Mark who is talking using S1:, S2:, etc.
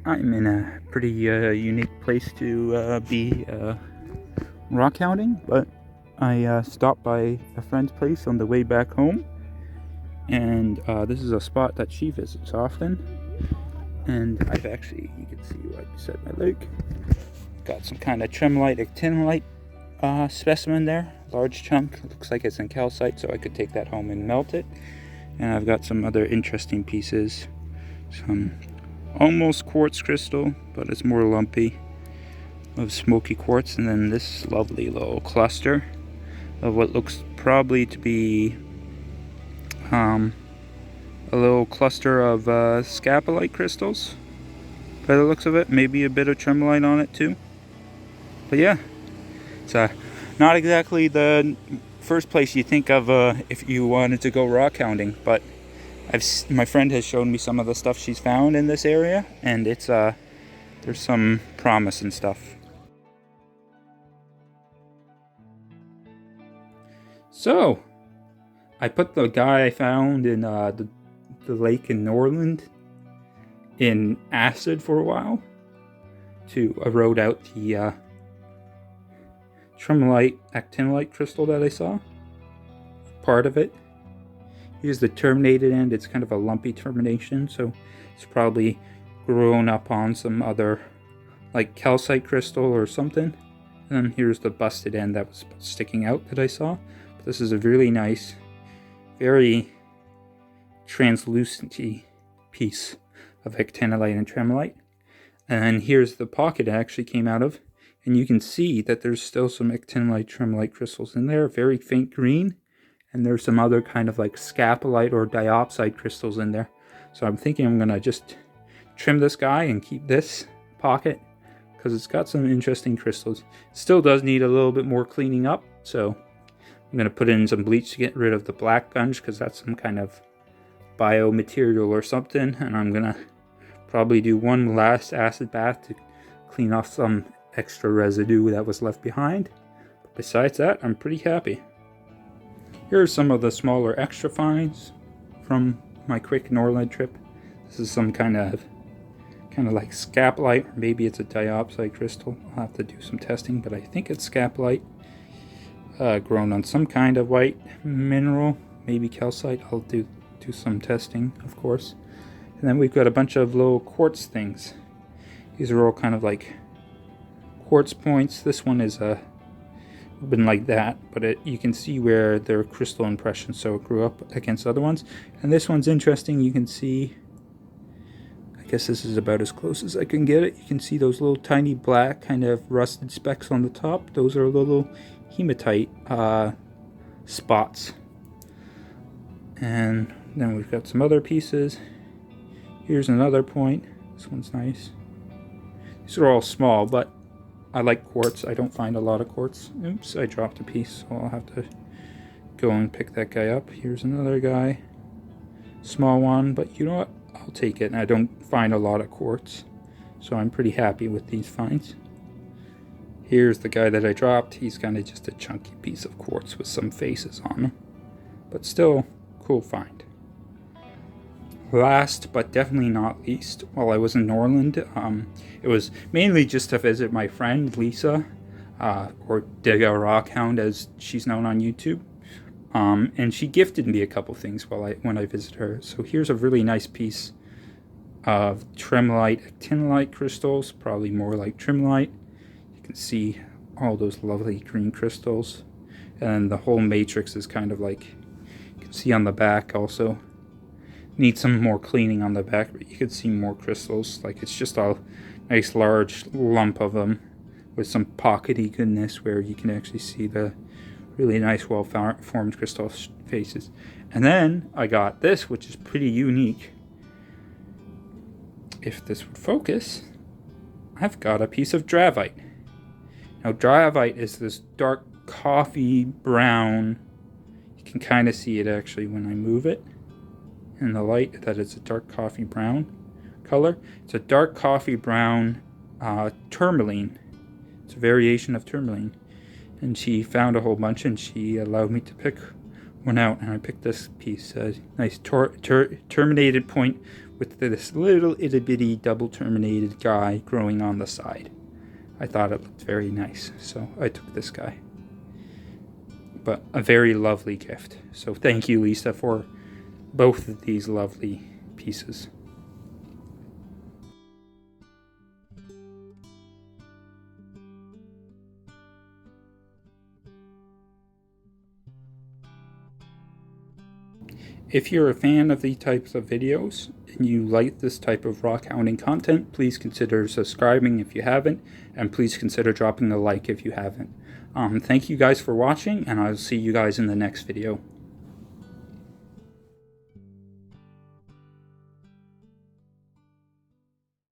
S1: I'm in a pretty unique place to be rockhounding, but I stopped by a friend's place on the way back home, and this is a spot that she visits often. And I've actually, you can see right beside my leg, got some kind of Tremolite, actinolite specimen there, large chunk. It looks like it's in calcite, so I could take that home and melt it. And I've got some other interesting pieces, some almost quartz crystal, but it's more lumpy, of smoky quartz, and then this lovely little cluster of what looks probably to be a little cluster of scapolite crystals by the looks of it. Maybe a bit of tremolite on it too. But yeah, it's not exactly the first place you think of if you wanted to go rockhounding, but my friend has shown me some of the stuff she's found in this area, and it's there's some promise and stuff. So I put the guy I found in the lake in Norland in acid for a while to erode out the Tremolite, actinolite crystal that I saw, part of it. Here's the terminated end. It's kind of a lumpy termination, so it's probably grown up on some other like calcite crystal or something. And then here's the busted end that was sticking out that I saw. But this is a really nice, very translucent piece of actinolite and tremolite. And then here's the pocket it actually came out of. And you can see that there's still some actinolite, tremolite crystals in there, very faint green. And there's some other kind of like scapolite or diopside crystals in there. So I'm thinking I'm going to just trim this guy and keep this pocket, because it's got some interesting crystals. It still does need a little bit more cleaning up. So I'm going to put in some bleach to get rid of the black gunge, because that's some kind of biomaterial or something. And I'm going to probably do one last acid bath to clean off some extra residue that was left behind. But besides that, I'm pretty happy. Here are some of the smaller extra finds from my quick Norland trip. This is some kind of like scapolite, or maybe it's a diopside crystal. I'll have to do some testing, but I think it's scapolite, grown on some kind of white mineral, maybe calcite. I'll do some testing, of course. And then we've got a bunch of little quartz things. These are all kind of like quartz points. This one is been like that, but you can see where there are crystal impressions, so it grew up against other ones. And this one's interesting. You can see, I guess this is about as close as I can get it. You can see those little tiny black kind of rusted specks on the top. Those are little hematite spots. And then we've got some other pieces. Here's another point. This one's nice. These are all small, but I like quartz. I don't find a lot of quartz. Oops, I dropped a piece, so I'll have to go and pick that guy up. Here's another guy. Small one, but you know what? I'll take it. And I don't find a lot of quartz, so I'm pretty happy with these finds. Here's the guy that I dropped. He's kind of just a chunky piece of quartz with some faces on him, but still cool find. Last but definitely not least, while I was in Norland, it was mainly just to visit my friend Lisa, or Diggah Rockhounder as she's known on YouTube, and she gifted me a couple things when I visited her. So here's a really nice piece of tremolite, actinolite crystals, probably more like tremolite. You can see all those lovely green crystals, and the whole matrix is kind of like, you can see on the back also. Need some more cleaning on the back, but you could see more crystals. Like, it's just a nice large lump of them with some pockety goodness where you can actually see the really nice well-formed crystal faces. And then I got this, which is pretty unique. If this would focus, I've got a piece of dravite. Now, dravite is this dark coffee brown. You can kind of see it actually when I move it in the light, that it's a dark coffee brown color. It's a dark coffee brown tourmaline. It's a variation of tourmaline. And she found a whole bunch, and she allowed me to pick one out, and I picked this piece. A nice terminated point with this little itty bitty double terminated guy growing on the side. I thought it looked very nice, so I took this guy. But a very lovely gift. So thank you, Lisa, for both of these lovely pieces. If you're a fan of these types of videos and you like this type of rock hounding content, please consider subscribing if you haven't, and please consider dropping a like if you haven't. Thank you guys for watching, and I'll see you guys in the next video.